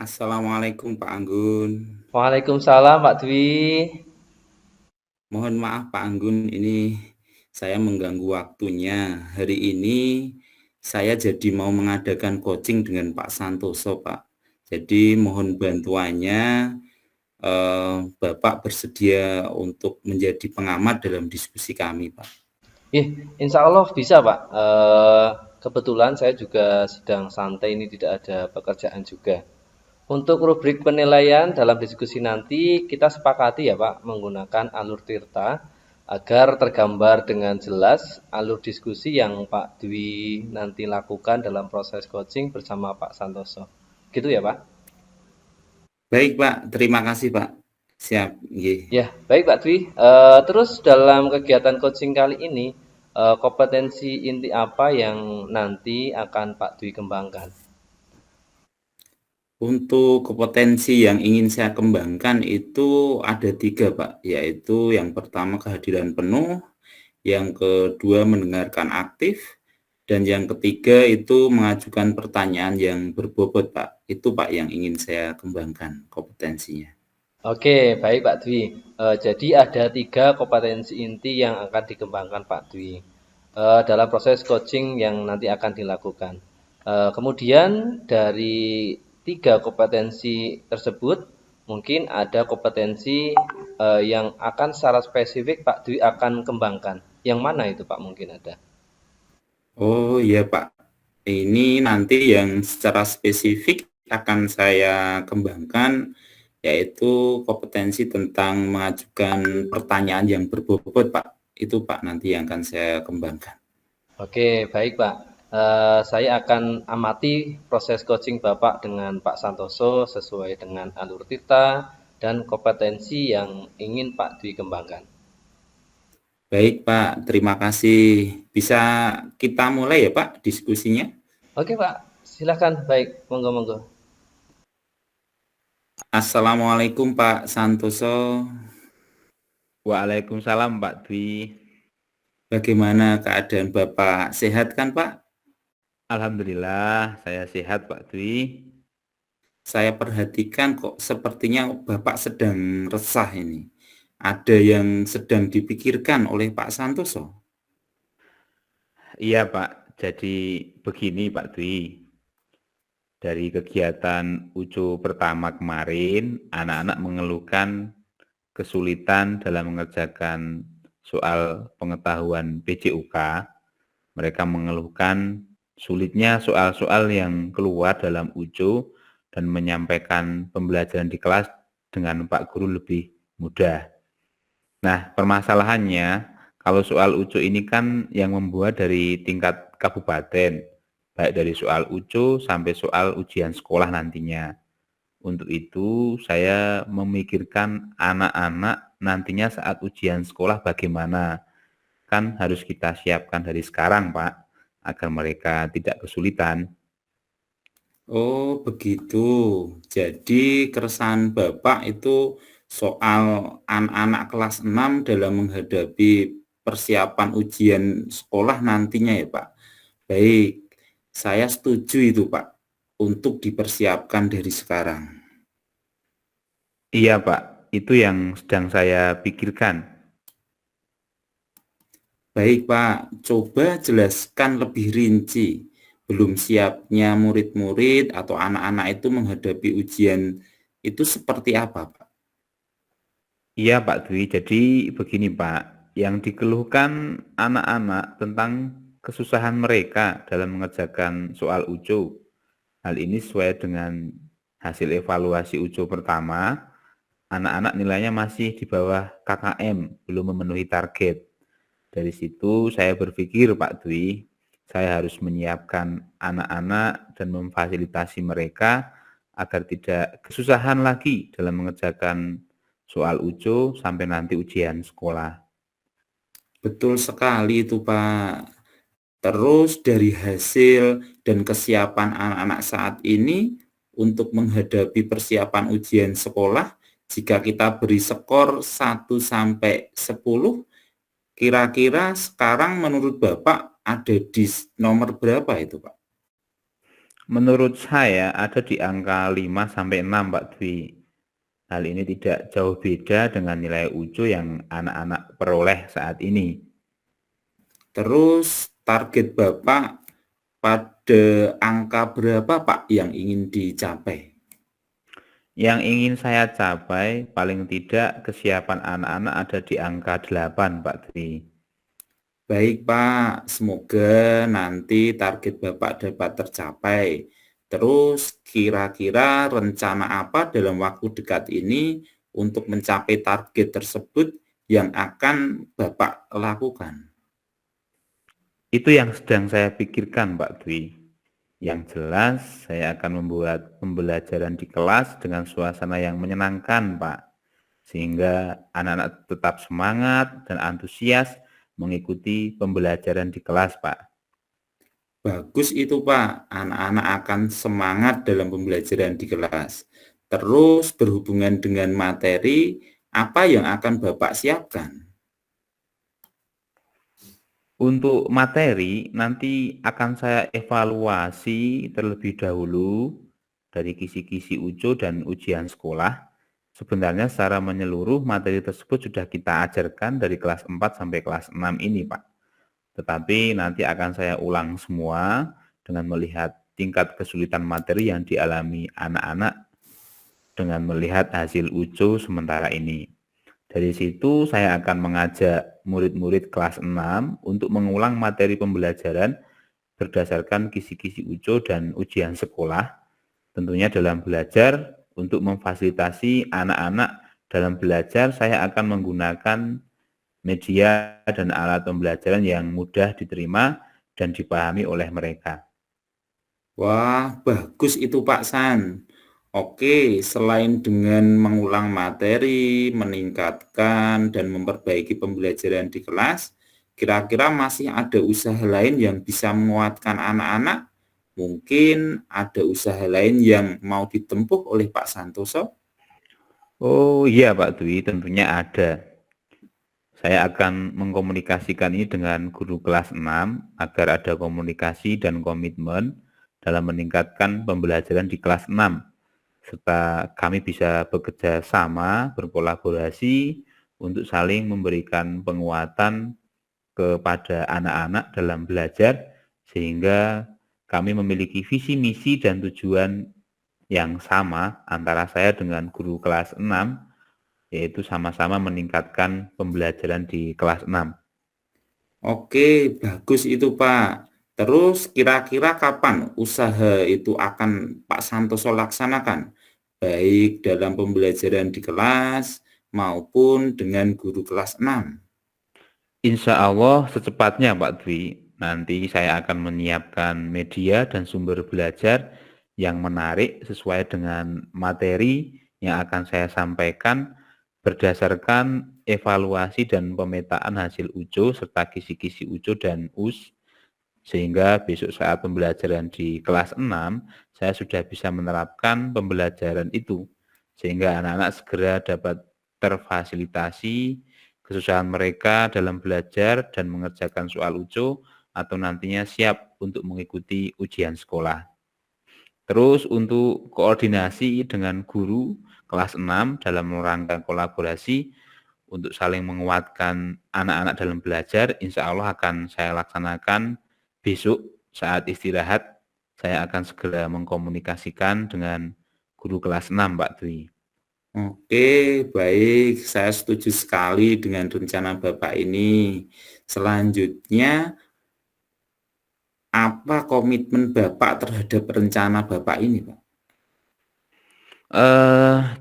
Assalamualaikum Pak Anggun. Waalaikumsalam Pak Dwi. Mohon maaf Pak Anggun, ini saya mengganggu waktunya. Hari ini saya jadi mau mengadakan coaching dengan Pak Santoso, Pak. Jadi mohon bantuannya, Bapak bersedia untuk menjadi pengamat dalam diskusi kami, Pak. Insya Allah bisa Pak. Kebetulan saya juga sedang santai ini tidak ada pekerjaan juga. Untuk rubrik penilaian dalam diskusi nanti kita sepakati ya Pak menggunakan alur tirta agar tergambar dengan jelas alur diskusi yang Pak Dwi nanti lakukan dalam proses coaching bersama Pak Santoso. Gitu ya Pak? Baik, Pak. Terima kasih, Pak. Siap. Nggih. Ya, baik Pak Dwi. Terus dalam kegiatan coaching kali ini, kompetensi inti apa yang nanti akan Pak Dwi kembangkan? Untuk kompetensi yang ingin saya kembangkan itu ada tiga, Pak, yaitu yang pertama kehadiran penuh, yang kedua mendengarkan aktif, dan yang ketiga itu mengajukan pertanyaan yang berbobot, Pak. Itu, Pak, yang ingin saya kembangkan kompetensinya. Oke, baik Pak Dwi. Jadi ada tiga kompetensi inti yang akan dikembangkan Pak Dwi dalam proses coaching yang nanti akan dilakukan. Kemudian dari tiga kompetensi tersebut, mungkin ada kompetensi yang akan secara spesifik Pak Dwi akan kembangkan. Yang mana itu Pak mungkin ada? Oh iya, Pak. Ini nanti yang secara spesifik akan saya kembangkan yaitu kompetensi tentang mengajukan pertanyaan yang berbobot, Pak. Itu, Pak, nanti yang akan saya kembangkan. Oke, baik Pak. Saya akan amati proses coaching Bapak dengan Pak Santoso sesuai dengan alur tita dan kompetensi yang ingin Pak Dwi kembangkan. Baik, Pak. Terima kasih. Bisa kita mulai ya, Pak, diskusinya? Oke Pak, silakan. Baik, monggo-monggo. Assalamualaikum Pak Santoso. Waalaikumsalam Pak Dwi. Bagaimana keadaan Bapak? Sehat kan, Pak? Alhamdulillah saya sehat Pak Dwi. Saya perhatikan kok sepertinya Bapak sedang resah ini. Ada yang sedang dipikirkan oleh Pak Santoso. Iya Pak, jadi begini Pak Dwi. Dari kegiatan UCO pertama kemarin, anak-anak mengeluhkan kesulitan dalam mengerjakan soal pengetahuan PJUK. Mereka mengeluhkan sulitnya soal-soal yang keluar dalam UCO dan menyampaikan pembelajaran di kelas dengan Pak Guru lebih mudah. Nah, permasalahannya kalau soal UCO ini kan yang membuat dari tingkat kabupaten, baik dari soal UCO sampai soal ujian sekolah nantinya. Untuk itu, saya memikirkan anak-anak nantinya saat ujian sekolah bagaimana. Kan harus kita siapkan dari sekarang, Pak, agar mereka tidak kesulitan. Oh, begitu. Jadi keresahan Bapak itu soal anak-anak kelas 6 dalam menghadapi persiapan ujian sekolah nantinya ya, Pak. Baik, saya setuju itu, Pak, untuk dipersiapkan dari sekarang. Iya, Pak, itu yang sedang saya pikirkan. Baik, Pak, coba jelaskan lebih rinci. Belum siapnya murid-murid atau anak-anak itu menghadapi ujian itu seperti apa, Pak? Iya Pak Dwi, jadi begini Pak, yang dikeluhkan anak-anak tentang kesusahan mereka dalam mengerjakan soal UCO. Hal ini sesuai dengan hasil evaluasi UCO pertama, anak-anak nilainya masih di bawah KKM, belum memenuhi target. Dari situ saya berpikir Pak Dwi, saya harus menyiapkan anak-anak dan memfasilitasi mereka agar tidak kesusahan lagi dalam mengerjakan soal UCO sampai nanti ujian sekolah. Betul sekali itu, Pak. Terus dari hasil dan kesiapan anak-anak saat ini untuk menghadapi persiapan ujian sekolah, jika kita beri skor 1 sampai 10, kira-kira sekarang menurut Bapak ada di nomor berapa itu, Pak? Menurut saya ada di angka 5 sampai 6 Pak Dwi. Hal ini tidak jauh beda dengan nilai UCO yang anak-anak peroleh saat ini. Terus target Bapak pada angka berapa Pak yang ingin dicapai? Yang ingin saya capai paling tidak kesiapan anak-anak ada di angka 8 Pak Dwi. Baik Pak, semoga nanti target Bapak dapat tercapai. Terus kira-kira rencana apa dalam waktu dekat ini untuk mencapai target tersebut yang akan Bapak lakukan? Itu yang sedang saya pikirkan Pak Dwi. Yang jelas saya akan membuat pembelajaran di kelas dengan suasana yang menyenangkan Pak. Sehingga anak-anak tetap semangat dan antusias mengikuti pembelajaran di kelas Pak. Bagus itu Pak, anak-anak akan semangat dalam pembelajaran di kelas. Terus berhubungan dengan materi, apa yang akan Bapak siapkan? Untuk materi nanti akan saya evaluasi terlebih dahulu dari kisi-kisi UCO dan ujian sekolah. Sebenarnya secara menyeluruh materi tersebut sudah kita ajarkan dari kelas 4 sampai kelas 6 ini Pak. Tetapi nanti akan saya ulang semua dengan melihat tingkat kesulitan materi yang dialami anak-anak dengan melihat hasil UCO sementara ini. Dari situ saya akan mengajak murid-murid kelas 6 untuk mengulang materi pembelajaran berdasarkan kisi-kisi UCO dan ujian sekolah. Tentunya dalam belajar untuk memfasilitasi anak-anak dalam belajar saya akan menggunakan media dan alat pembelajaran yang mudah diterima dan dipahami oleh mereka. Wah, bagus itu Pak San. Oke, selain dengan mengulang materi, meningkatkan dan memperbaiki pembelajaran di kelas, kira-kira masih ada usaha lain yang bisa menguatkan anak-anak? Mungkin ada usaha lain yang mau ditempuh oleh Pak Santoso? Oh iya Pak Dwi, tentunya ada. Saya akan mengkomunikasikan ini dengan guru kelas 6 agar ada komunikasi dan komitmen dalam meningkatkan pembelajaran di kelas 6. Serta kami bisa bekerja sama, berkolaborasi untuk saling memberikan penguatan kepada anak-anak dalam belajar sehingga kami memiliki visi misi dan tujuan yang sama antara saya dengan guru kelas 6 yaitu sama-sama meningkatkan pembelajaran di kelas 6. Oke, bagus itu Pak. Terus kira-kira kapan usaha itu akan Pak Santoso laksanakan? Baik dalam pembelajaran di kelas maupun dengan guru kelas 6. Insya Allah secepatnya Pak Dwi, nanti saya akan menyiapkan media dan sumber belajar yang menarik sesuai dengan materi yang akan saya sampaikan berdasarkan evaluasi dan pemetaan hasil UCO serta kisi-kisi UCO dan US, sehingga besok saat pembelajaran di kelas 6, saya sudah bisa menerapkan pembelajaran itu, sehingga anak-anak segera dapat terfasilitasi kesusahan mereka dalam belajar dan mengerjakan soal UCO atau nantinya siap untuk mengikuti ujian sekolah. Terus untuk koordinasi dengan guru kelas 6 dalam rangka kolaborasi untuk saling menguatkan anak-anak dalam belajar, insya Allah akan saya laksanakan besok saat istirahat. Saya akan segera mengkomunikasikan dengan guru kelas 6 Pak Dwi. Oke, baik. Saya setuju sekali dengan rencana Bapak ini. Selanjutnya, apa komitmen Bapak terhadap rencana Bapak ini, Pak?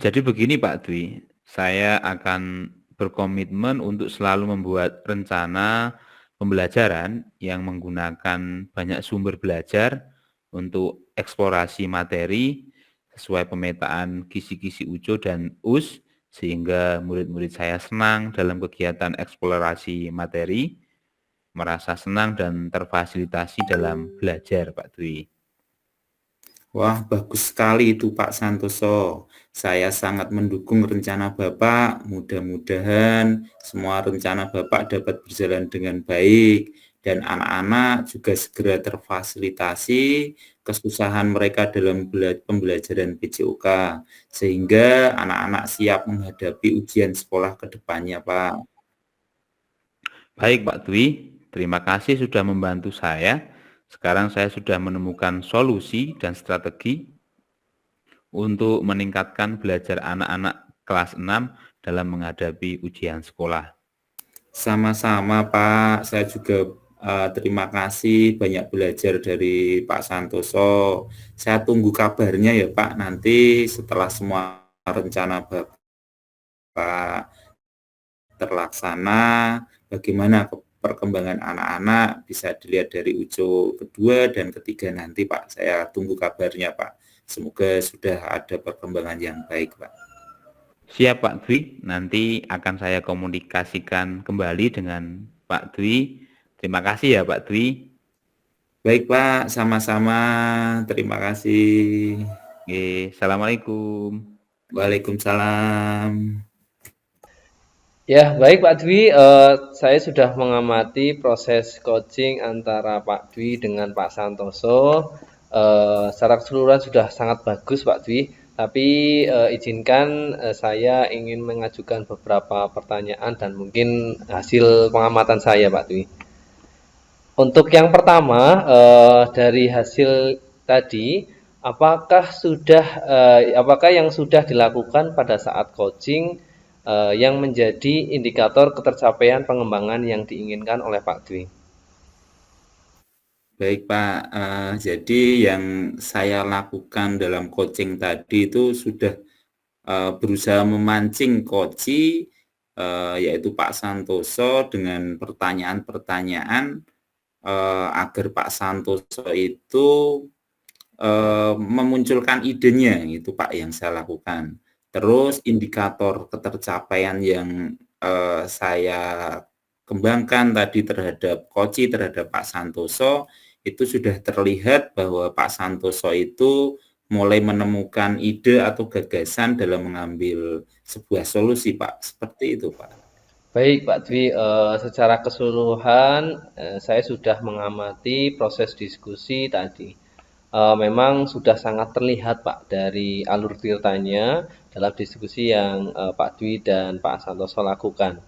Jadi begini Pak Dwi, saya akan berkomitmen untuk selalu membuat rencana pembelajaran yang menggunakan banyak sumber belajar untuk eksplorasi materi sesuai pemetaan kisi-kisi UCO dan US sehingga murid-murid saya senang dalam kegiatan eksplorasi materi, merasa senang dan terfasilitasi dalam belajar Pak Dwi. Wah, bagus sekali itu Pak Santoso. Saya sangat mendukung rencana Bapak. Mudah-mudahan semua rencana Bapak dapat berjalan dengan baik dan anak-anak juga segera terfasilitasi kesusahan mereka dalam pembelajaran PJOK, sehingga anak-anak siap menghadapi ujian sekolah ke depannya, Pak. Baik Pak Dwi, terima kasih sudah membantu saya. Sekarang saya sudah menemukan solusi dan strategi untuk meningkatkan belajar anak-anak kelas 6 dalam menghadapi ujian sekolah. Sama-sama Pak, saya juga terima kasih banyak belajar dari Pak Santoso. Saya tunggu kabarnya ya Pak, nanti setelah semua rencana Bapak terlaksana, bagaimana perkembangan anak-anak bisa dilihat dari ujo kedua dan ketiga nanti Pak. Saya tunggu kabarnya Pak. Semoga sudah ada perkembangan yang baik Pak. Siap Pak Dwi, nanti akan saya komunikasikan kembali dengan Pak Dwi. Terima kasih ya Pak Dwi. Baik Pak, sama-sama. Terima kasih. Oke, Assalamualaikum. Waalaikumsalam. Ya, baik Pak Dwi, saya sudah mengamati proses coaching antara Pak Dwi dengan Pak Santoso. Secara keseluruhan sudah sangat bagus Pak Dwi, tapi izinkan saya ingin mengajukan beberapa pertanyaan dan mungkin hasil pengamatan saya Pak Dwi. Untuk yang pertama, dari hasil tadi, apakah yang sudah dilakukan pada saat coaching yang menjadi indikator ketercapaian pengembangan yang diinginkan oleh Pak Dwi? Baik Pak, jadi yang saya lakukan dalam coaching tadi itu sudah berusaha memancing coach yaitu Pak Santoso dengan pertanyaan-pertanyaan agar Pak Santoso itu memunculkan idenya, itu Pak yang saya lakukan. Terus indikator ketercapaian yang saya kembangkan tadi terhadap coach, terhadap Pak Santoso, itu sudah terlihat bahwa Pak Santoso itu mulai menemukan ide atau gagasan dalam mengambil sebuah solusi Pak, seperti itu Pak. Baik Pak Dwi, secara keseluruhan saya sudah mengamati proses diskusi tadi. Memang sudah sangat terlihat Pak dari alur ceritanya dalam diskusi yang Pak Dwi dan Pak Santoso lakukan.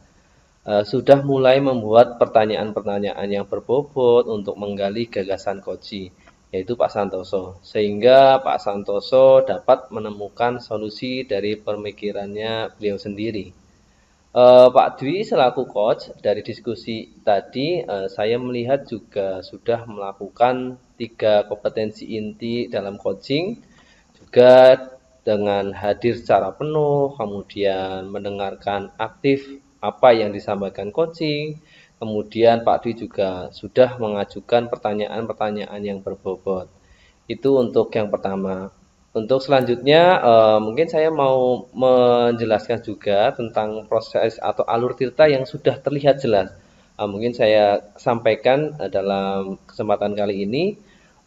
Sudah mulai membuat pertanyaan-pertanyaan yang berbobot untuk menggali gagasan Koci, yaitu Pak Santoso, sehingga Pak Santoso dapat menemukan solusi dari pemikirannya beliau sendiri. Pak Dwi selaku coach dari diskusi tadi, saya melihat juga sudah melakukan 3 kompetensi inti dalam coaching, juga dengan hadir secara penuh, kemudian mendengarkan aktif apa yang disampaikan coaching, kemudian Pak Dwi juga sudah mengajukan pertanyaan-pertanyaan yang berbobot. Itu untuk yang pertama. Untuk selanjutnya, mungkin saya mau menjelaskan juga tentang proses atau alur cerita yang sudah terlihat jelas. Mungkin saya sampaikan dalam kesempatan kali ini.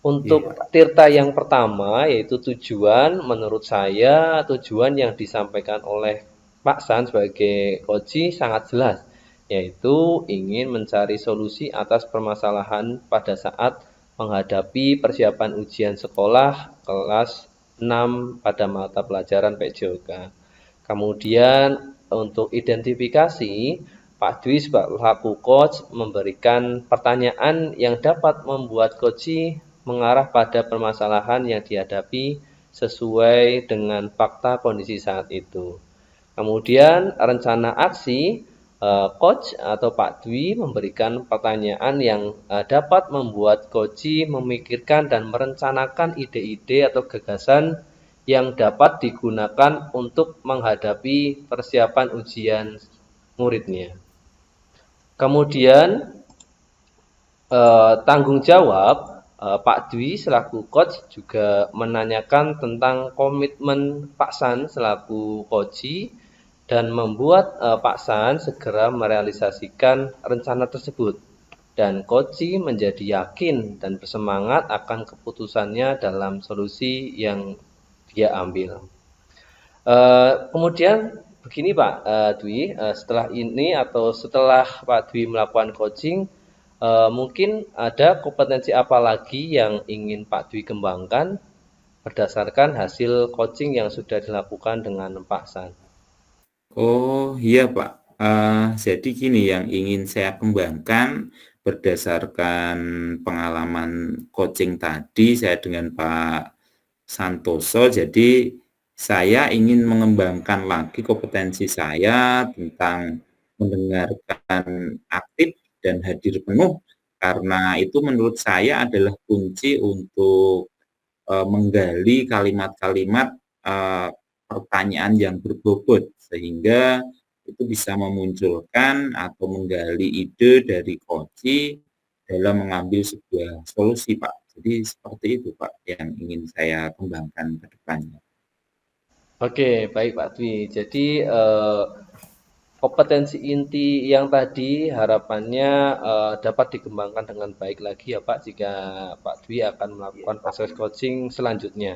Untuk tirta yang pertama, yaitu tujuan, menurut saya tujuan yang disampaikan oleh Pak San sebagai coach sangat jelas, yaitu ingin mencari solusi atas permasalahan pada saat menghadapi persiapan ujian sekolah kelas 6 pada mata pelajaran PJOK. Kemudian untuk identifikasi, Pak Dwi selaku coach memberikan pertanyaan yang dapat membuat coach mengarah pada permasalahan yang dihadapi sesuai dengan fakta kondisi saat itu. Kemudian rencana aksi, coach atau Pak Dwi memberikan pertanyaan yang dapat membuat coach memikirkan dan merencanakan ide-ide atau gagasan yang dapat digunakan untuk menghadapi persiapan ujian muridnya. Kemudian tanggung jawab Pak Dwi selaku coach juga menanyakan tentang komitmen Pak San selaku coach dan membuat Pak San segera merealisasikan rencana tersebut. Dan coach menjadi yakin dan bersemangat akan keputusannya dalam solusi yang dia ambil. Kemudian begini Pak Dwi, setelah ini atau setelah Pak Dwi melakukan coaching, Mungkin ada kompetensi apa lagi yang ingin Pak Dwi kembangkan berdasarkan hasil coaching yang sudah dilakukan dengan Pak San? Oh iya Pak, jadi gini yang ingin saya kembangkan berdasarkan pengalaman coaching tadi saya dengan Pak Santoso, jadi saya ingin mengembangkan lagi kompetensi saya tentang mendengarkan aktif dan hadir penuh, karena itu menurut saya adalah kunci untuk menggali kalimat-kalimat pertanyaan yang berbobot sehingga itu bisa memunculkan atau menggali ide dari coach dalam mengambil sebuah solusi, Pak. Jadi seperti itu, Pak, yang ingin saya kembangkan ke depannya. Oke, baik Pak Dwi. Jadi kompetensi inti yang tadi harapannya dapat dikembangkan dengan baik lagi ya Pak jika Pak Dwi akan melakukan proses coaching selanjutnya.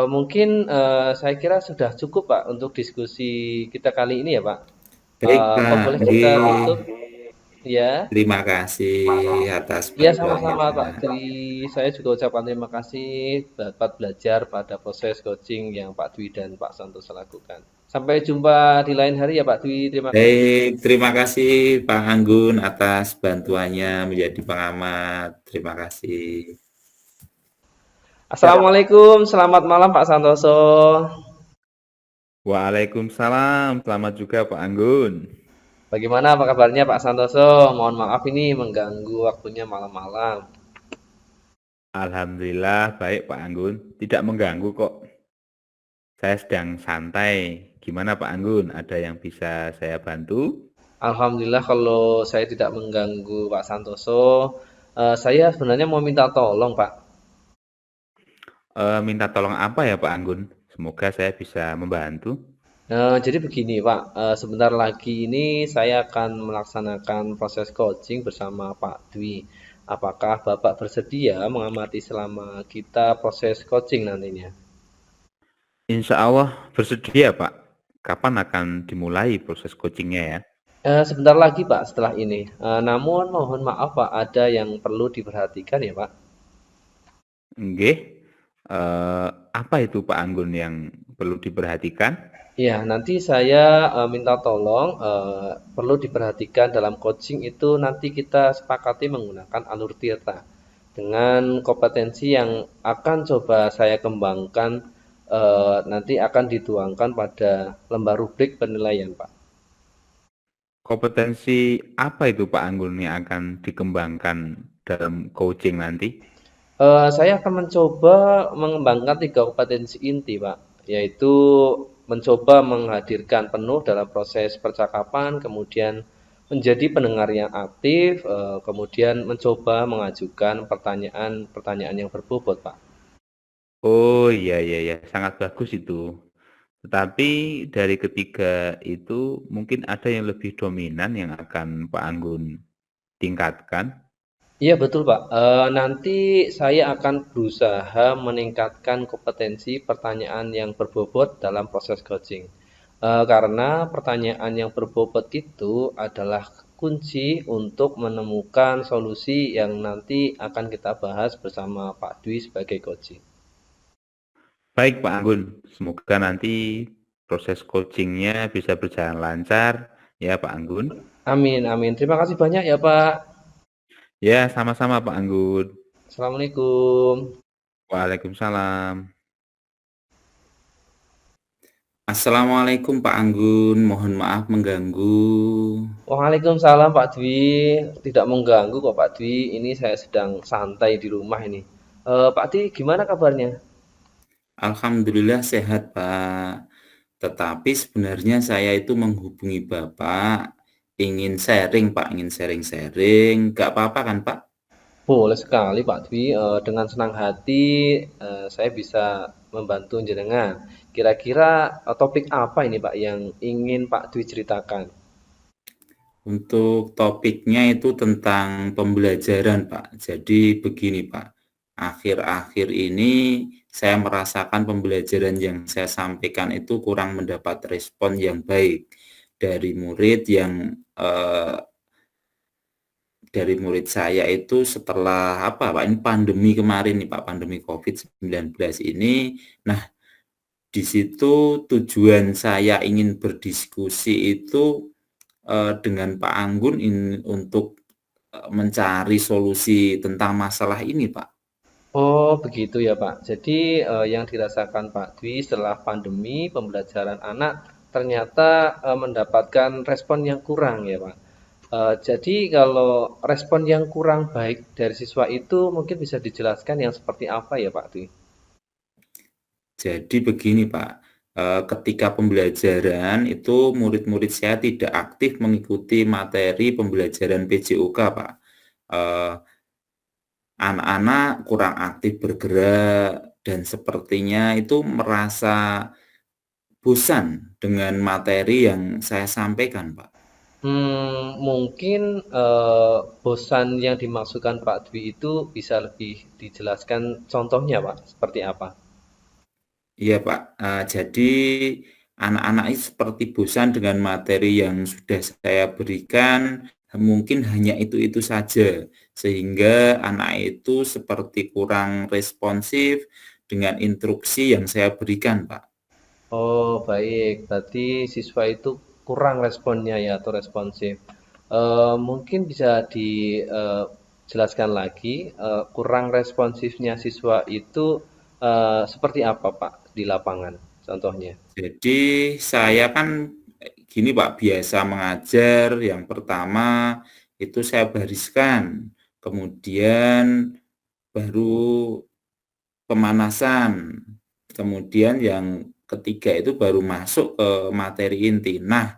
Mungkin saya kira sudah cukup Pak untuk diskusi kita kali ini ya Pak. Baik, Apa Pak. boleh kita Nggih. tutup? Ya, Terima kasih atas ya bantuannya, sama-sama Pak Pak. Dwi. Saya juga ucapkan terima kasih dapat belajar pada proses coaching yang Pak Dwi dan Pak Santos lakukan. Sampai jumpa di lain hari ya Pak Dwi. Terima kasih. Baik, terima kasih Pak Anggun atas bantuannya menjadi pengamat. Terima kasih. Assalamualaikum, selamat malam Pak Santoso. Waalaikumsalam, selamat juga Pak Anggun. Bagaimana apa kabarnya Pak Santoso? Mohon maaf ini mengganggu waktunya malam-malam. Alhamdulillah baik Pak Anggun, tidak mengganggu kok. Saya sedang santai. Gimana Pak Anggun, ada yang bisa saya bantu? Alhamdulillah kalau saya tidak mengganggu Pak Santoso, saya sebenarnya mau minta tolong Pak. Minta tolong apa ya Pak Anggun? Semoga saya bisa membantu. Jadi begini Pak, sebentar lagi ini saya akan melaksanakan proses coaching bersama Pak Dwi. Apakah Bapak bersedia mengamati selama kita proses coaching nantinya? Insya Allah bersedia Pak. Kapan akan dimulai proses coachingnya ya? Sebentar lagi Pak, setelah ini. Namun mohon maaf Pak, ada yang perlu diperhatikan ya Pak. Nggih. Apa itu Pak Anggun yang perlu diperhatikan? Ya, nanti saya minta tolong perlu diperhatikan dalam coaching itu nanti kita sepakati menggunakan alur tirta dengan kompetensi yang akan coba saya kembangkan nanti akan dituangkan pada lembar rubrik penilaian Pak. Kompetensi apa itu Pak Anggun yang akan dikembangkan dalam coaching nanti? Saya akan mencoba mengembangkan 3 kompetensi inti, Pak, yaitu mencoba menghadirkan penuh dalam proses percakapan, kemudian menjadi pendengar yang aktif, kemudian mencoba mengajukan pertanyaan-pertanyaan yang berbobot, Pak. Oh iya iya ya, sangat bagus itu. Tetapi dari ketiga itu mungkin ada yang lebih dominan yang akan Pak Anggun tingkatkan. Iya betul Pak. Nanti saya akan berusaha meningkatkan kompetensi pertanyaan yang berbobot dalam proses coaching. Karena pertanyaan yang berbobot itu adalah kunci untuk menemukan solusi yang nanti akan kita bahas bersama Pak Dwi sebagai coaching. Baik Pak Anggun, semoga nanti proses coachingnya bisa berjalan lancar ya Pak Anggun. Amin, amin. Terima kasih banyak ya Pak. Ya sama-sama Pak Anggun. Assalamualaikum. Waalaikumsalam. Assalamualaikum Pak Anggun, mohon maaf mengganggu. Waalaikumsalam Pak Dwi. Tidak mengganggu kok Pak Dwi. Ini saya sedang santai di rumah ini. Pak Dwi gimana kabarnya? Alhamdulillah sehat, Pak. Tetapi sebenarnya saya itu menghubungi Bapak, ingin sharing, Pak, ingin sharing-sharing. Gak apa-apa kan, Pak? Boleh sekali Pak Dwi. Dengan senang hati saya bisa membantu jenengan. Kira-kira topik apa ini Pak yang ingin Pak Dwi ceritakan? Untuk topiknya itu tentang pembelajaran, Pak. Jadi begini, Pak. Akhir-akhir ini saya merasakan pembelajaran yang saya sampaikan itu kurang mendapat respon yang baik dari murid yang dari murid saya itu setelah apa Pak, ini pandemi kemarin nih Pak, pandemi COVID-19 ini. Nah, di situ tujuan saya ingin berdiskusi itu, dengan Pak Anggun untuk, mencari solusi tentang masalah ini Pak. Oh, begitu ya, Pak. Jadi, yang dirasakan Pak Dwi setelah pandemi, pembelajaran anak ternyata mendapatkan respon yang kurang ya, Pak. Jadi kalau respon yang kurang baik dari siswa itu mungkin bisa dijelaskan yang seperti apa ya, Pak Dwi? Jadi begini Pak, ketika pembelajaran itu murid-murid saya tidak aktif mengikuti materi pembelajaran PJOK Pak. Eee, Anak-anak kurang aktif bergerak dan sepertinya itu merasa bosan dengan materi yang saya sampaikan Pak. Mungkin bosan yang dimaksudkan Pak Dwi itu bisa lebih dijelaskan contohnya, Pak, seperti apa? Iya Pak, jadi anak-anak itu seperti bosan dengan materi yang sudah saya berikan, mungkin hanya itu-itu saja, sehingga anak itu seperti kurang responsif dengan instruksi yang saya berikan Pak. Oh, baik. Berarti siswa itu kurang responnya ya atau responsif. Mungkin bisa dijelaskan lagi, kurang responsifnya siswa itu seperti apa, Pak, di lapangan? Contohnya. Jadi saya kan gini Pak, biasa mengajar, yang pertama itu saya bariskan, kemudian baru pemanasan, kemudian yang ketiga itu baru masuk ke materi inti. Nah,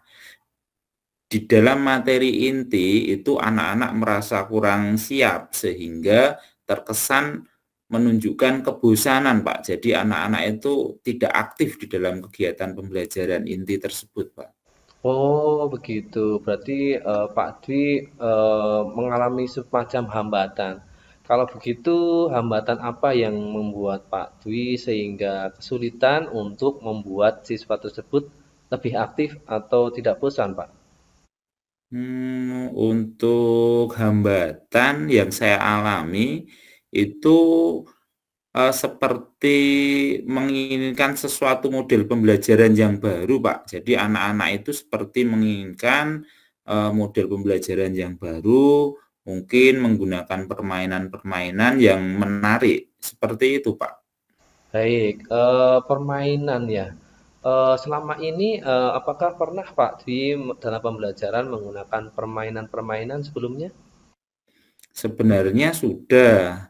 di dalam materi inti itu anak-anak merasa kurang siap sehingga terkesan menunjukkan kebosanan, Pak. Jadi anak-anak itu tidak aktif di dalam kegiatan pembelajaran inti tersebut, Pak. Oh, begitu. Berarti Pak Dwi mengalami semacam hambatan. Kalau begitu, hambatan apa yang membuat Pak Dwi sehingga kesulitan untuk membuat siswa tersebut lebih aktif atau tidak bosan, Pak? Untuk hambatan yang saya alami itu, seperti menginginkan sesuatu model pembelajaran yang baru, Pak. Jadi anak-anak itu seperti menginginkan, model pembelajaran yang baru, mungkin menggunakan permainan-permainan yang menarik, seperti itu, Pak. Baik, permainan ya. Selama ini apakah pernah Pak Dwi dalam pembelajaran menggunakan permainan-permainan sebelumnya? Sebenarnya sudah,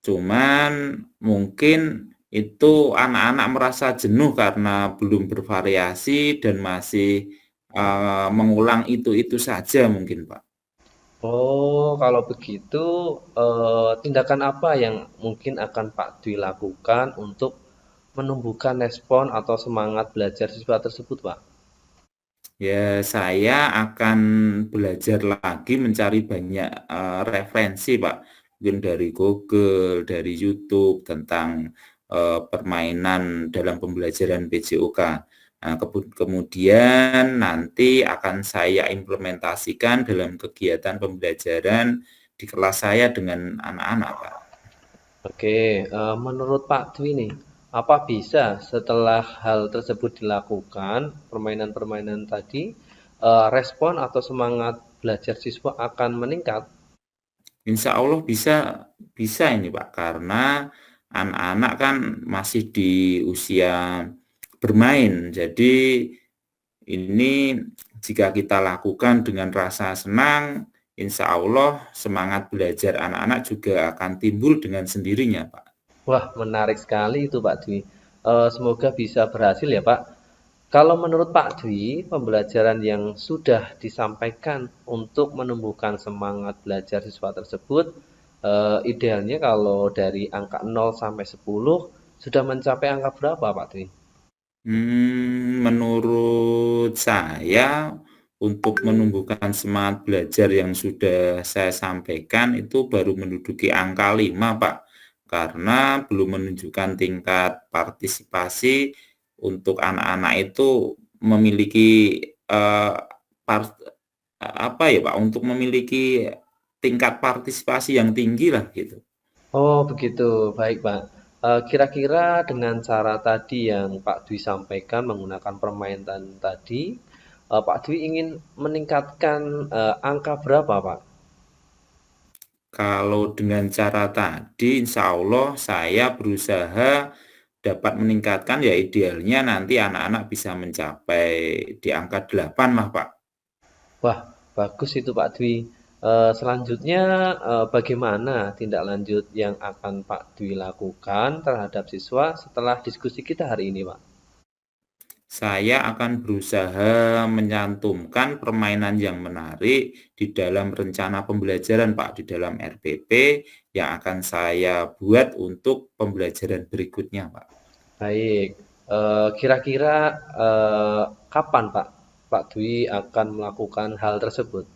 cuman mungkin itu anak-anak merasa jenuh karena belum bervariasi dan masih, mengulang itu-itu saja mungkin, Pak. Oh, kalau begitu, tindakan apa yang mungkin akan Pak Dwi lakukan untuk menumbuhkan respon atau semangat belajar siswa tersebut, Pak? Ya, saya akan belajar lagi mencari banyak, referensi, Pak. Mungkin dari Google, dari YouTube tentang, permainan dalam pembelajaran PJOK. Nah, kemudian nanti akan saya implementasikan dalam kegiatan pembelajaran di kelas saya dengan anak-anak, Pak. Oke, menurut Pak Dwi nih, apa bisa setelah hal tersebut dilakukan, permainan-permainan tadi, respon atau semangat belajar siswa akan meningkat? Insya Allah bisa bisa ini Pak, karena anak-anak kan masih di usia bermain. Jadi ini jika kita lakukan dengan rasa senang, insya Allah semangat belajar anak-anak juga akan timbul dengan sendirinya, Pak. Wah, menarik sekali itu Pak Dwi. Semoga bisa berhasil ya Pak. Kalau menurut Pak Dwi, pembelajaran yang sudah disampaikan untuk menumbuhkan semangat belajar siswa tersebut, idealnya kalau dari angka 0 sampai 10 sudah mencapai angka berapa Pak Dwi? Menurut saya untuk menumbuhkan semangat belajar yang sudah saya sampaikan itu baru menduduki angka 5, Pak. Karena belum menunjukkan tingkat partisipasi untuk anak-anak itu memiliki, eee, par apa ya Pak, untuk memiliki tingkat partisipasi yang tinggi lah gitu. Oh, begitu. Baik, Pak. Kira-kira dengan cara tadi yang Pak Dwi sampaikan menggunakan permainan tadi, Pak Dwi ingin meningkatkan angka berapa, Pak? Kalau dengan cara tadi, insya Allah saya berusaha dapat meningkatkan ya idealnya nanti anak-anak bisa mencapai di angka 8 lah Pak. Wah, bagus itu Pak Dwi. Selanjutnya, bagaimana tindak lanjut yang akan Pak Dwi lakukan terhadap siswa setelah diskusi kita hari ini, Pak? Saya akan berusaha menyantumkan permainan yang menarik di dalam rencana pembelajaran Pak, di dalam RPP yang akan saya buat untuk pembelajaran berikutnya Pak. Baik, kira-kira kapan Pak Dwi akan melakukan hal tersebut?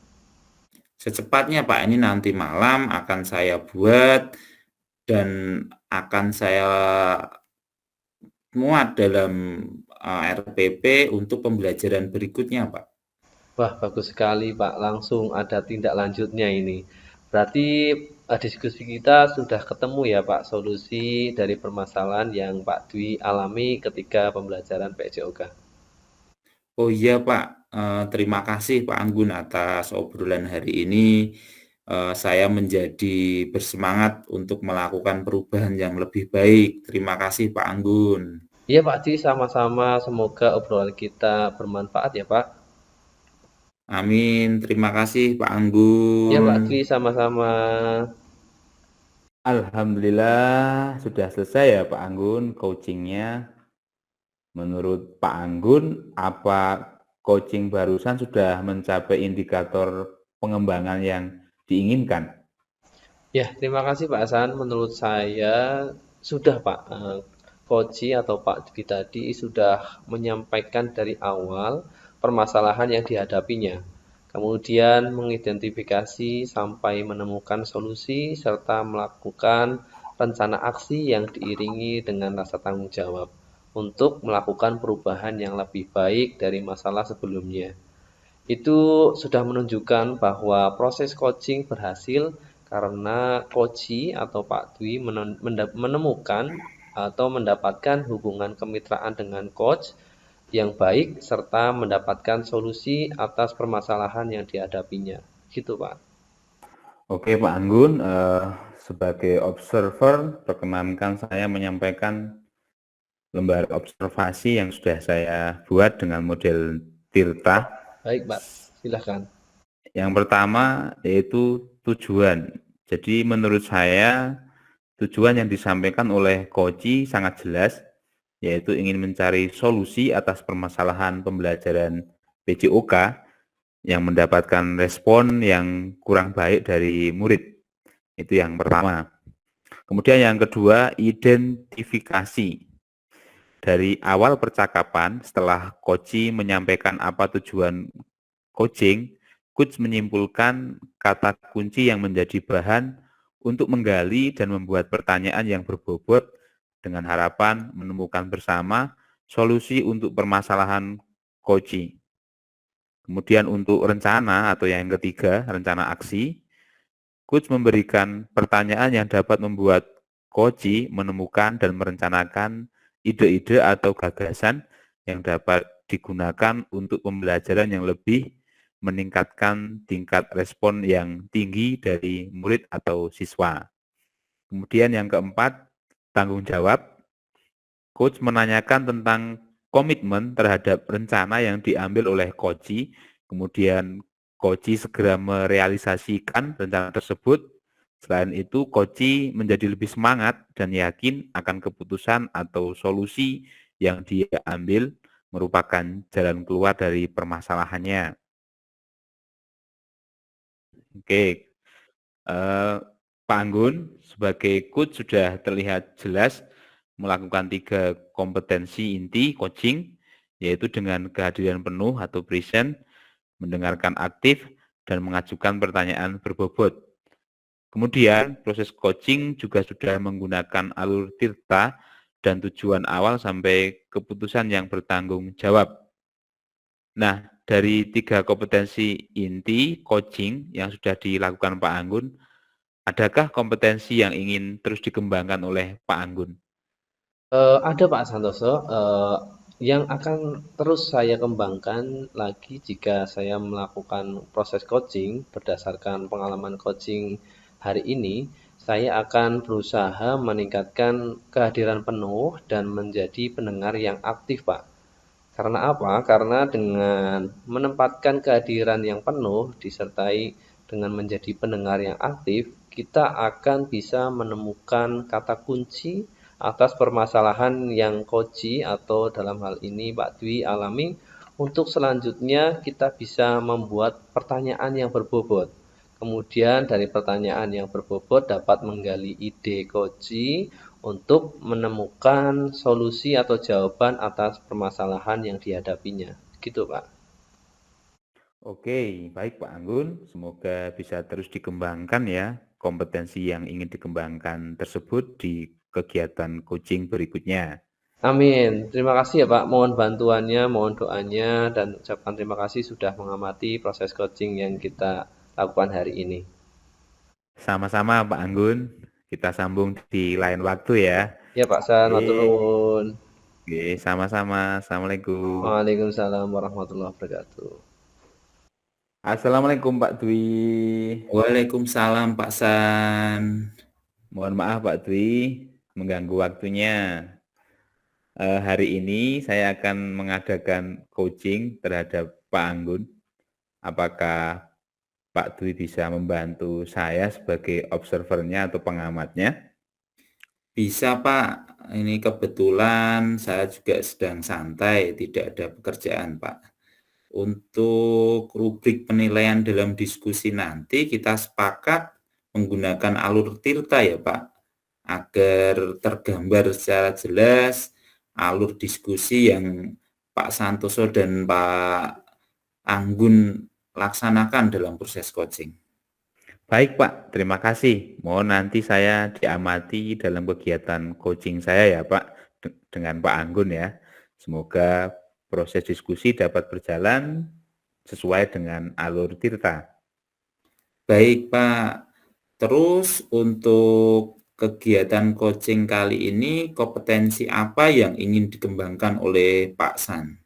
Secepatnya Pak, ini nanti malam akan saya buat dan akan saya muat dalam RPP untuk pembelajaran berikutnya Pak. Wah, bagus sekali Pak. Langsung ada tindak lanjutnya ini. Berarti diskusi kita sudah ketemu ya Pak solusi dari permasalahan yang Pak Dwi alami ketika pembelajaran PJOK. Oh iya Pak, terima kasih Pak Anggun atas obrolan hari ini. Saya menjadi bersemangat untuk melakukan perubahan yang lebih baik. Terima kasih Pak Anggun. Iya Pak Dwi, sama-sama. Semoga obrolan kita bermanfaat ya Pak. Amin. Terima kasih Pak Iya Anggun. Pak Dwi, sama-sama. Alhamdulillah sudah selesai ya Pak Anggun coachingnya. Menurut Pak Anggun, apa coaching barusan sudah mencapai indikator pengembangan yang diinginkan? Ya, terima kasih Pak Hasan. Menurut saya sudah Pak. Koji atau Pak Dwi tadi sudah menyampaikan dari awal permasalahan yang dihadapinya. Kemudian mengidentifikasi sampai menemukan solusi serta melakukan rencana aksi yang diiringi dengan rasa tanggung jawab untuk melakukan perubahan yang lebih baik dari masalah sebelumnya. Itu sudah menunjukkan bahwa proses coaching berhasil karena Koji atau Pak Dwi menemukan atau mendapatkan hubungan kemitraan dengan coach yang baik serta mendapatkan solusi atas permasalahan yang dihadapinya. Gitu, Pak. Oke Pak Anggun, sebagai observer, perkenankan saya menyampaikan lembar observasi yang sudah saya buat dengan model Tirta. Baik, Pak. Silahkan. Yang pertama yaitu tujuan. Jadi menurut saya tujuan yang disampaikan oleh Koji sangat jelas, yaitu ingin mencari solusi atas permasalahan pembelajaran PJOK yang mendapatkan respon yang kurang baik dari murid. Itu yang pertama. Kemudian yang kedua, identifikasi. Dari awal percakapan, setelah Koji menyampaikan apa tujuan coaching, Coach menyimpulkan kata kunci yang menjadi bahan untuk menggali dan membuat pertanyaan yang berbobot dengan harapan menemukan bersama solusi untuk permasalahan Koji. Kemudian untuk rencana atau yang ketiga, rencana aksi, Coach memberikan pertanyaan yang dapat membuat Koji menemukan dan merencanakan ide-ide atau gagasan yang dapat digunakan untuk pembelajaran yang lebih meningkatkan tingkat respon yang tinggi dari murid atau siswa. Kemudian yang keempat, tanggung jawab. Coach menanyakan tentang komitmen terhadap rencana yang diambil oleh Koji, kemudian Koji segera merealisasikan rencana tersebut. Selain itu, Koji menjadi lebih semangat dan yakin akan keputusan atau solusi yang dia ambil merupakan jalan keluar dari permasalahannya. Oke, Pak Anggun sebagai coach sudah terlihat jelas melakukan 3 kompetensi inti coaching, yaitu dengan kehadiran penuh atau present, mendengarkan aktif, dan mengajukan pertanyaan berbobot. Kemudian proses coaching juga sudah menggunakan alur Tirta dan tujuan awal sampai keputusan yang bertanggung jawab. Nah, dari 3 kompetensi inti coaching yang sudah dilakukan Pak Anggun, adakah kompetensi yang ingin terus dikembangkan oleh Pak Anggun? Ada Pak Santoso, yang akan terus saya kembangkan lagi jika saya melakukan proses coaching berdasarkan pengalaman coaching hari ini, saya akan berusaha meningkatkan kehadiran penuh dan menjadi pendengar yang aktif, Pak. Karena apa? Karena dengan menempatkan kehadiran yang penuh disertai dengan menjadi pendengar yang aktif, kita akan bisa menemukan kata kunci atas permasalahan yang Koji atau dalam hal ini Pak Dwi alami. Untuk selanjutnya kita bisa membuat pertanyaan yang berbobot. Kemudian dari pertanyaan yang berbobot dapat menggali ide Koji untuk menemukan solusi atau jawaban atas permasalahan yang dihadapinya. Gitu, Pak. Oke, baik Pak Anggun. Semoga bisa terus dikembangkan ya kompetensi yang ingin dikembangkan tersebut di kegiatan coaching berikutnya. Amin. Terima kasih ya Pak. Mohon bantuannya, mohon doanya, dan ucapkan terima kasih sudah mengamati proses coaching yang kita lakukan hari ini. Sama-sama Pak Anggun. Kita sambung di lain waktu ya. Ya Pak San, matur Oke, nuwun. oke, sama-sama. Assalamualaikum. Waalaikumsalam warahmatullahi wabarakatuh. Assalamualaikum Pak Dwi. Waalaikumsalam Pak San. Mohon maaf Pak Dwi, mengganggu waktunya. Hari ini saya akan mengadakan coaching terhadap Pak Anggun. Apakah Pak Dwi bisa membantu saya sebagai observernya atau pengamatnya? Bisa Pak, ini kebetulan saya juga sedang santai, tidak ada pekerjaan Pak. Untuk rubrik penilaian dalam diskusi nanti kita sepakat menggunakan alur tirta ya Pak, agar tergambar secara jelas alur diskusi yang Pak Santoso dan Pak Anggun laksanakan dalam proses coaching. Baik Pak, terima kasih. Mohon nanti saya diamati dalam kegiatan coaching saya ya Pak, dengan Pak Anggun ya. Semoga proses diskusi dapat berjalan sesuai dengan alur tirta. Baik Pak, terus untuk kegiatan coaching kali ini kompetensi apa yang ingin dikembangkan oleh Pak San?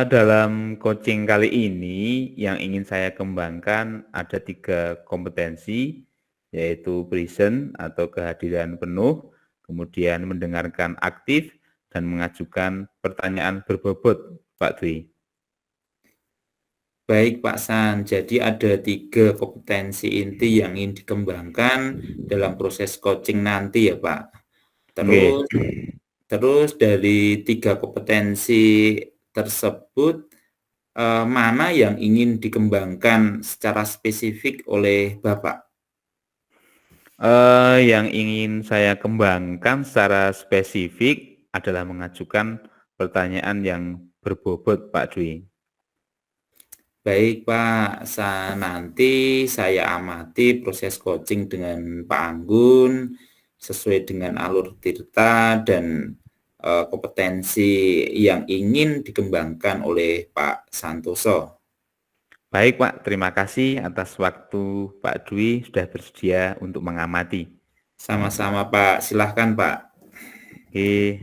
Dalam coaching kali ini yang ingin saya kembangkan ada 3 kompetensi, yaitu present atau kehadiran penuh, kemudian mendengarkan aktif, dan mengajukan pertanyaan berbobot, Pak Dwi. Baik Pak San, jadi ada 3 kompetensi inti yang ingin dikembangkan dalam proses coaching nanti ya Pak. Terus dari 3 kompetensi tersebut, mana yang ingin dikembangkan secara spesifik oleh Bapak? Yang ingin saya kembangkan secara spesifik adalah mengajukan pertanyaan yang berbobot, Pak Dwi. Baik Pak, nanti saya amati proses coaching dengan Pak Anggun sesuai dengan alur tirta dan kompetensi yang ingin dikembangkan oleh Pak Santoso. Baik Pak, terima kasih atas waktu Pak Dwi sudah bersedia untuk mengamati. Sama-sama Pak, silahkan Pak. Oke.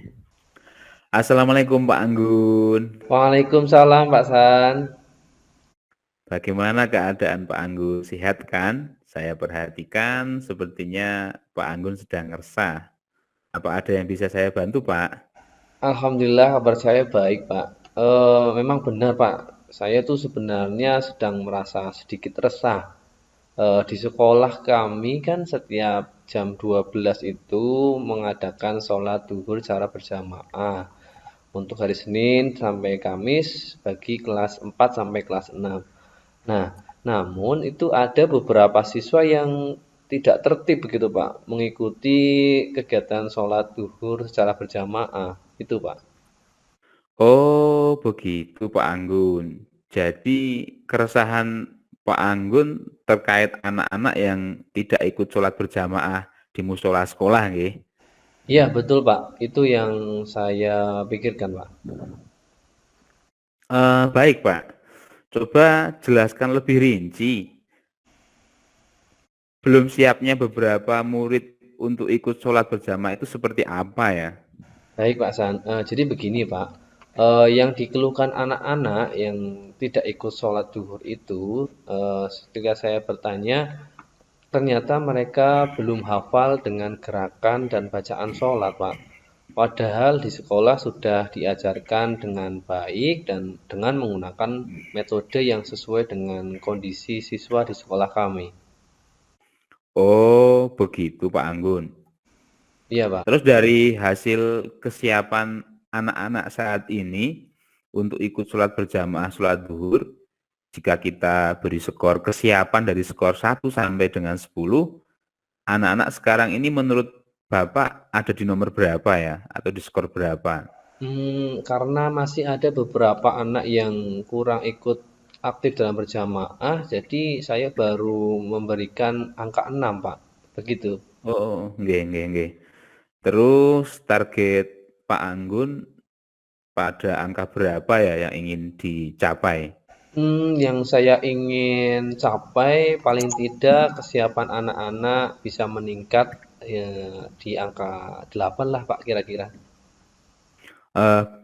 Assalamualaikum Pak Anggun. Waalaikumsalam Pak San. Bagaimana keadaan Pak Anggun? Sehat kan? Saya perhatikan sepertinya Pak Anggun sedang resah. Apa ada yang bisa saya bantu Pak? Alhamdulillah kabar saya baik Pak. Memang benar Pak, saya tuh sebenarnya sedang merasa sedikit resah. Di sekolah kami kan setiap jam 12 itu mengadakan sholat duhur secara berjamaah untuk hari Senin sampai Kamis bagi kelas 4 sampai kelas 6. Nah, namun itu ada beberapa siswa yang tidak tertib begitu Pak, mengikuti kegiatan sholat duhur secara berjamaah. Itu Pak. Oh, begitu Pak Anggun. Jadi keresahan Pak Anggun terkait anak-anak yang tidak ikut sholat berjamaah di musola sekolah, nggih? Iya betul Pak, itu yang saya pikirkan Pak. Baik Pak, coba jelaskan lebih rinci. Belum siapnya beberapa murid untuk ikut sholat berjamaah itu seperti apa ya? Baik Pak San, jadi begini Pak, yang dikeluhkan anak-anak yang tidak ikut sholat duhur itu, ketika saya bertanya, ternyata mereka belum hafal dengan gerakan dan bacaan sholat Pak. Padahal di sekolah sudah diajarkan dengan baik dan dengan menggunakan metode yang sesuai dengan kondisi siswa di sekolah kami. Oh, begitu Pak Anggun. Iya Pak. Terus dari hasil kesiapan anak-anak saat ini untuk ikut sholat berjamaah sholat zuhur, jika kita beri skor kesiapan dari skor 1 sampai dengan 10, anak-anak sekarang ini menurut Bapak ada di nomor berapa ya? Atau di skor berapa? Karena masih ada beberapa anak yang kurang ikut aktif dalam berjamaah, jadi saya baru memberikan angka 6 Pak. Begitu. Oh, nggih, nggih, nggih. Terus target Pak Anggun pada angka berapa ya yang ingin dicapai? Yang saya ingin capai paling tidak kesiapan anak-anak bisa meningkat ya, di angka 8 lah Pak kira-kira.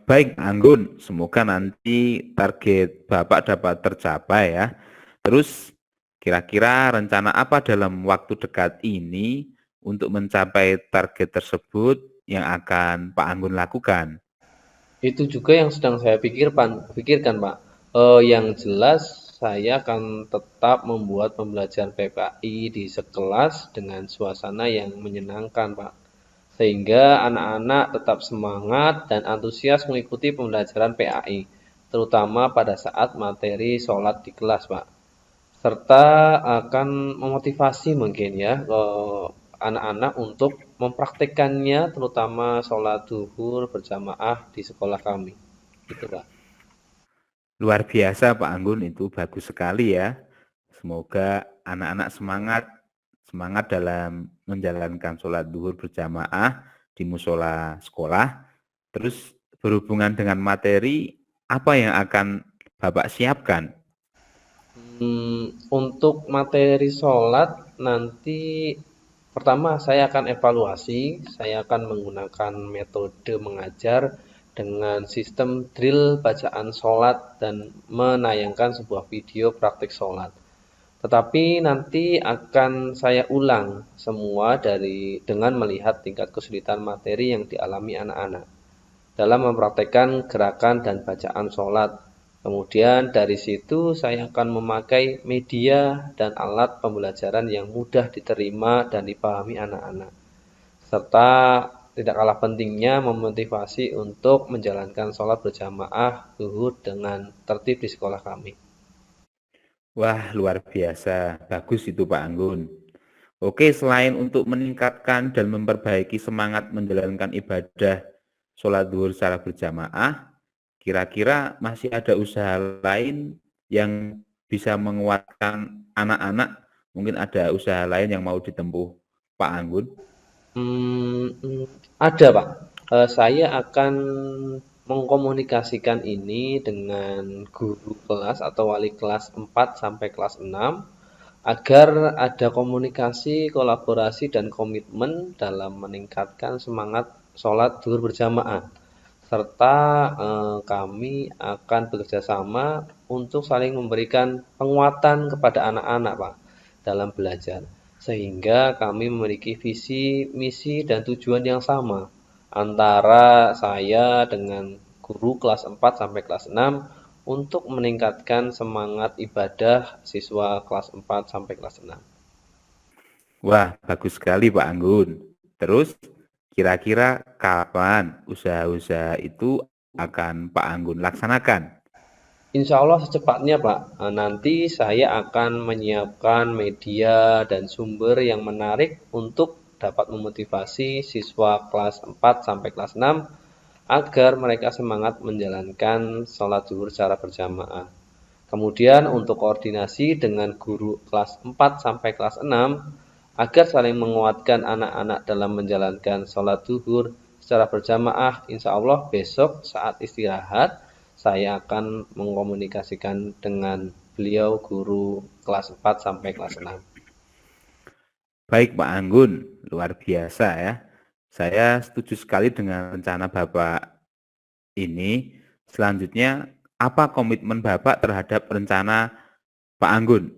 Baik, Anggun. Semoga nanti target Bapak dapat tercapai ya. Terus, kira-kira rencana apa dalam waktu dekat ini untuk mencapai target tersebut yang akan Pak Anggun lakukan? Itu juga yang sedang saya pikirkan, Pak. Yang jelas saya akan tetap membuat pembelajaran PPAI di sekelas dengan suasana yang menyenangkan, Pak. Sehingga anak-anak tetap semangat dan antusias mengikuti pembelajaran PAI, terutama pada saat materi sholat di kelas, Pak. Serta akan memotivasi mungkin ya anak-anak untuk mempraktikkannya terutama sholat zuhur berjamaah di sekolah kami. Gitu, Pak. Luar biasa Pak Anggun, itu bagus sekali ya. Semoga anak-anak semangat semangat dalam menjalankan sholat duhur berjamaah di musola sekolah. Terus berhubungan dengan materi, apa yang akan Bapak siapkan? Untuk materi sholat nanti pertama saya akan evaluasi, saya akan menggunakan metode mengajar dengan sistem drill bacaan sholat dan menayangkan sebuah video praktik sholat. Tetapi nanti akan saya ulang semua dengan melihat tingkat kesulitan materi yang dialami anak-anak dalam mempraktekkan gerakan dan bacaan sholat. Kemudian dari situ saya akan memakai media dan alat pembelajaran yang mudah diterima dan dipahami anak-anak. Serta tidak kalah pentingnya memotivasi untuk menjalankan sholat berjamaah zuhur dengan tertib di sekolah kami. Wah, luar biasa. Bagus itu Pak Anggun. Oke, selain untuk meningkatkan dan memperbaiki semangat menjalankan ibadah sholat zuhur secara berjamaah, kira-kira masih ada usaha lain yang bisa menguatkan anak-anak? Mungkin ada usaha lain yang mau ditempuh Pak Anggun? Ada Pak. Saya akan mengkomunikasikan ini dengan guru kelas atau wali kelas 4 sampai kelas 6 agar ada komunikasi, kolaborasi, dan komitmen dalam meningkatkan semangat sholat zuhur berjamaah. Serta kami akan bekerja sama untuk saling memberikan penguatan kepada anak-anak, Pak, dalam belajar. Sehingga kami memiliki visi, misi, dan tujuan yang sama antara saya dengan guru kelas 4 sampai kelas 6 untuk meningkatkan semangat ibadah siswa kelas 4 sampai kelas 6. Wah, bagus sekali Pak Anggun. Terus, kira-kira kapan usaha-usaha itu akan Pak Anggun laksanakan? Insya Allah secepatnya Pak. Nanti saya akan menyiapkan media dan sumber yang menarik untuk dapat memotivasi siswa kelas 4 sampai kelas 6 agar mereka semangat menjalankan sholat zuhur secara berjamaah. Kemudian untuk koordinasi dengan guru kelas 4 sampai kelas 6 agar saling menguatkan anak-anak dalam menjalankan sholat zuhur secara berjamaah. Insya Allah besok saat istirahat saya akan mengkomunikasikan dengan beliau guru kelas 4 sampai kelas 6. Baik Pak Anggun, luar biasa ya. Saya setuju sekali dengan rencana Bapak ini. Selanjutnya, apa komitmen Bapak terhadap rencana Pak Anggun?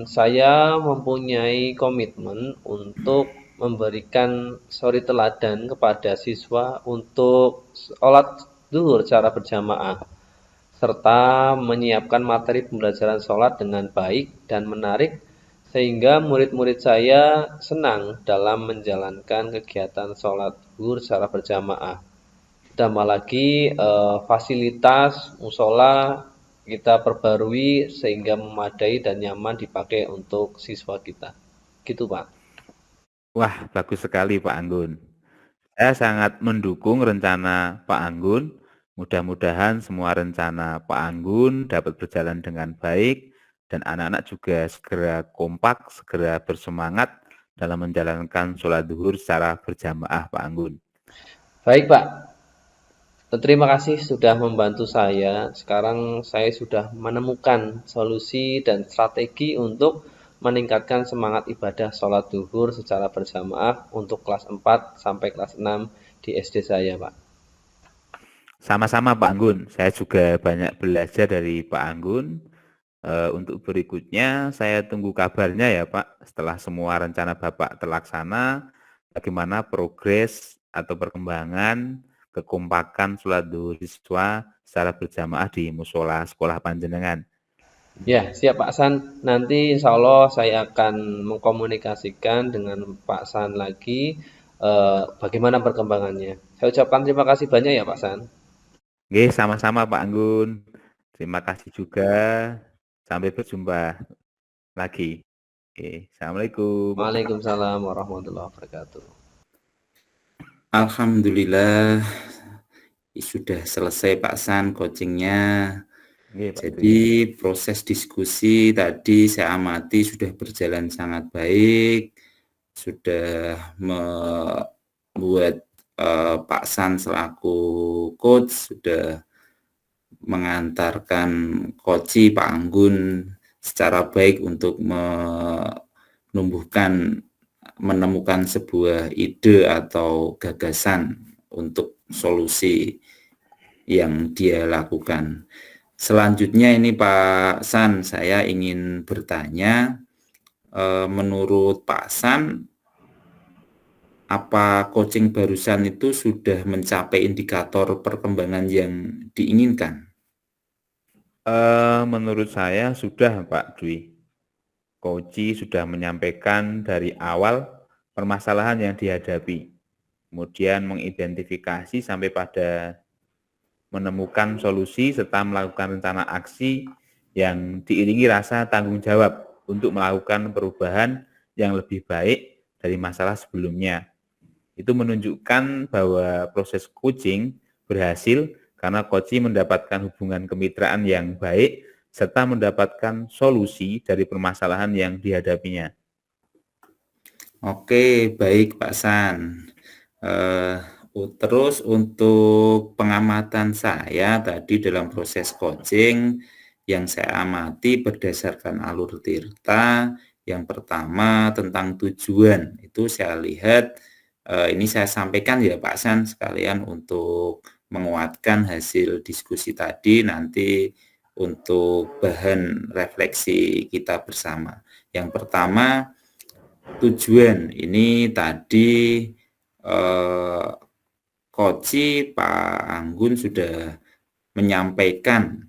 Saya mempunyai komitmen untuk memberikan suri teladan kepada siswa untuk sholat zuhur secara berjamaah, serta menyiapkan materi pembelajaran sholat dengan baik dan menarik, sehingga murid-murid saya senang dalam menjalankan kegiatan sholat zuhur secara berjamaah. Ditambah lagi fasilitas musola kita perbarui sehingga memadai dan nyaman dipakai untuk siswa kita. Gitu, Pak. Wah, bagus sekali Pak Anggun. Saya sangat mendukung rencana Pak Anggun. Mudah-mudahan semua rencana Pak Anggun dapat berjalan dengan baik dan anak-anak juga segera kompak, segera bersemangat dalam menjalankan sholat zuhur secara berjamaah Pak Anggun. Baik, Pak. Terima kasih sudah membantu saya. Sekarang saya sudah menemukan solusi dan strategi untuk meningkatkan semangat ibadah sholat zuhur secara berjamaah untuk kelas 4 sampai kelas 6 di SD saya, Pak. Sama-sama Pak Anggun, saya juga banyak belajar dari Pak Anggun. Untuk berikutnya saya tunggu kabarnya ya Pak, setelah semua rencana Bapak terlaksana, bagaimana progres atau perkembangan kekompakan sholat zuhur siswa secara berjamaah di musola sekolah panjenengan. Ya, siap Pak San. Nanti insya Allah saya akan mengkomunikasikan dengan Pak San lagi bagaimana perkembangannya. Saya ucapkan terima kasih banyak ya Pak San. Oke, sama-sama Pak Anggun. Terima kasih juga. Sampai berjumpa lagi. Oke, Assalamualaikum. Waalaikumsalam warahmatullahi wabarakatuh. Alhamdulillah sudah selesai Pak San coachingnya. Oke, Pak Dwi. Jadi proses diskusi tadi saya amati sudah berjalan sangat baik, sudah membuat Pak San selaku coach sudah mengantarkan coachi Pak Anggun secara baik untuk menemukan sebuah ide atau gagasan untuk solusi yang dia lakukan. Selanjutnya ini Pak San, saya ingin bertanya, menurut Pak San, apa coaching barusan itu sudah mencapai indikator perkembangan yang diinginkan? Menurut saya sudah Pak Dwi. Coachi sudah menyampaikan dari awal permasalahan yang dihadapi, kemudian mengidentifikasi sampai pada menemukan solusi serta melakukan rencana aksi yang diiringi rasa tanggung jawab untuk melakukan perubahan yang lebih baik dari masalah sebelumnya. Itu menunjukkan bahwa proses coaching berhasil karena coachi mendapatkan hubungan kemitraan yang baik serta mendapatkan solusi dari permasalahan yang dihadapinya. Oke, baik Pak San. Terus untuk pengamatan saya tadi dalam proses coaching yang saya amati berdasarkan alur tirta, yang pertama tentang tujuan, itu saya lihat ini saya sampaikan ya Pak San sekalian untuk menguatkan hasil diskusi tadi nanti untuk bahan refleksi kita bersama. Yang pertama, tujuan ini tadi coachi Pak Anggun sudah menyampaikan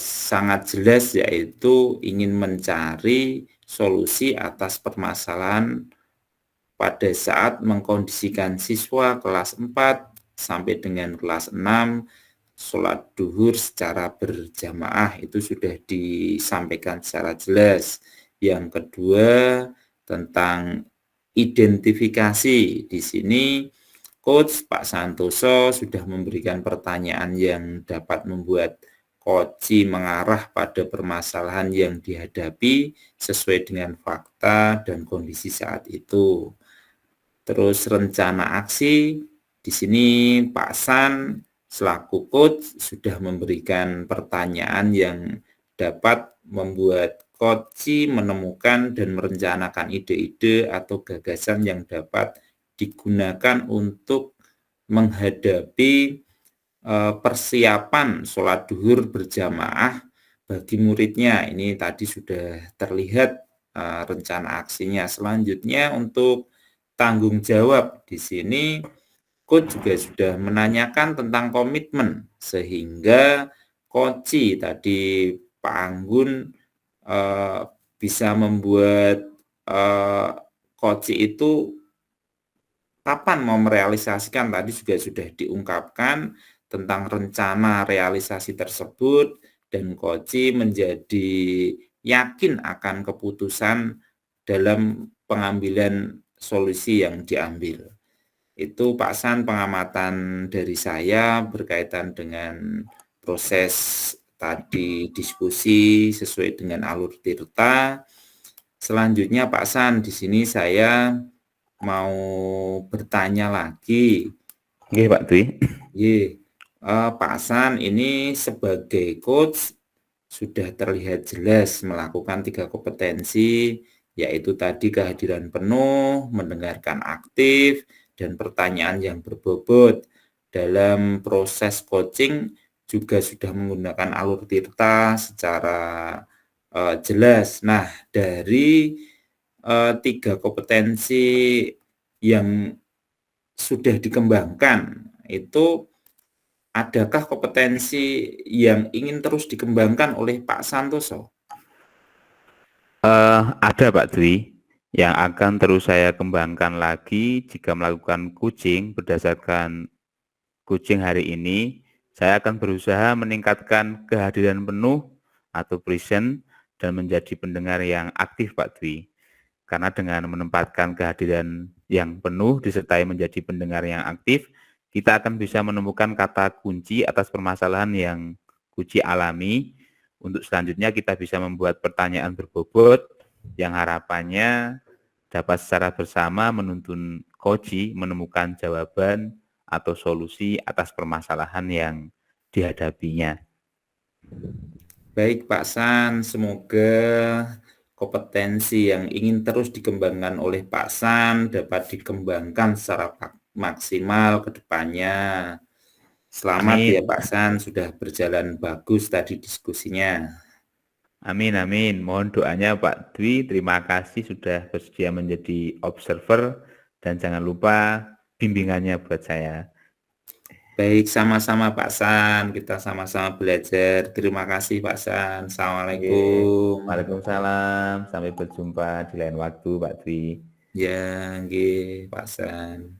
sangat jelas, yaitu ingin mencari solusi atas permasalahan pada saat mengkondisikan siswa kelas 4 sampai dengan kelas 6 sholat duhur secara berjamaah, itu sudah disampaikan secara jelas. Yang kedua tentang identifikasi, di sini Coach Pak Santoso sudah memberikan pertanyaan yang dapat membuat coachi mengarah pada permasalahan yang dihadapi sesuai dengan fakta dan kondisi saat itu. Terus rencana aksi, di sini Pak San selaku coach sudah memberikan pertanyaan yang dapat membuat coach menemukan dan merencanakan ide-ide atau gagasan yang dapat digunakan untuk menghadapi persiapan sholat duhur berjamaah bagi muridnya. Ini tadi sudah terlihat rencana aksinya. Selanjutnya untuk tanggung jawab di sini coach juga sudah menanyakan tentang komitmen, sehingga coach tadi Pak Anggun bisa membuat coach itu kapan mau merealisasikan, tadi juga sudah diungkapkan tentang rencana realisasi tersebut, dan coach menjadi yakin akan keputusan dalam pengambilan solusi yang diambil. Itu Pak San pengamatan dari saya berkaitan dengan proses tadi diskusi sesuai dengan alur tirta. Selanjutnya Pak San, di sini saya mau bertanya lagi. Oke Pak Dwi. Pak San ini sebagai coach sudah terlihat jelas melakukan 3 kompetensi, yaitu tadi kehadiran penuh, mendengarkan aktif, dan pertanyaan yang berbobot. Dalam proses coaching juga sudah menggunakan alur tirta secara jelas. Nah, dari 3 kompetensi yang sudah dikembangkan, itu adakah kompetensi yang ingin terus dikembangkan oleh Pak Santoso? Ada Pak Dwi, yang akan terus saya kembangkan lagi jika melakukan coaching berdasarkan coaching hari ini. Saya akan berusaha meningkatkan kehadiran penuh atau present dan menjadi pendengar yang aktif Pak Dwi. Karena dengan menempatkan kehadiran yang penuh disertai menjadi pendengar yang aktif, kita akan bisa menemukan kata kunci atas permasalahan yang coach alami. Untuk selanjutnya kita bisa membuat pertanyaan berbobot yang harapannya dapat secara bersama menuntun coach menemukan jawaban atau solusi atas permasalahan yang dihadapinya. Baik Pak San, semoga kompetensi yang ingin terus dikembangkan oleh Pak San dapat dikembangkan secara maksimal ke depannya. Selamat Amin. ya Pak San, sudah berjalan bagus tadi diskusinya. Amin, amin. Mohon doanya Pak Dwi, terima kasih sudah bersedia menjadi observer dan jangan lupa bimbingannya buat saya. Baik, sama-sama Pak San, kita sama-sama belajar. Terima kasih Pak San. Assalamualaikum. Waalaikumsalam, sampai berjumpa di lain waktu Pak Dwi. Ya, nggih, Pak San.